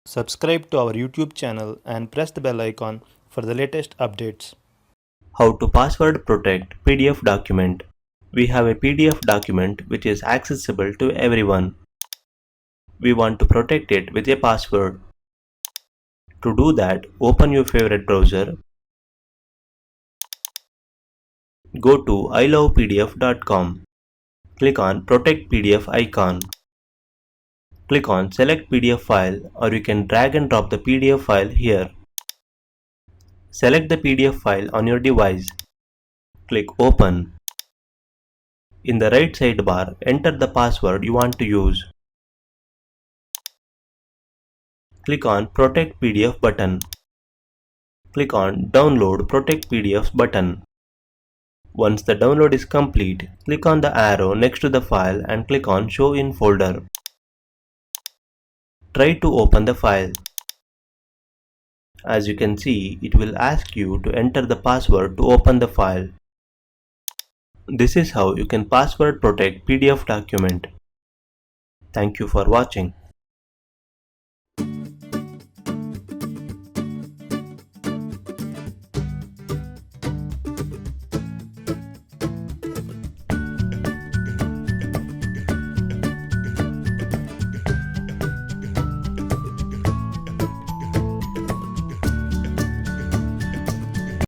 Subscribe to our YouTube channel and press the bell icon for the latest updates. How to password protect PDF document. We have a PDF document which is accessible to everyone. We want to protect it with a password. To do that, open your favorite browser. Go to ilovepdf.com. Click on Protect PDF icon. Click on Select PDF file, or you can drag and drop the PDF file here. Select the PDF file on your device. Click Open. In the right sidebar, enter the password you want to use. Click on Protect PDF button. Click on Download Protect PDFs button. Once the download is complete, click on the arrow next to the file and click on Show in Folder. Try to open the file. As you can see, it will ask you to enter the password to open the file. This is how you can password protect PDF document. Thank you for watching.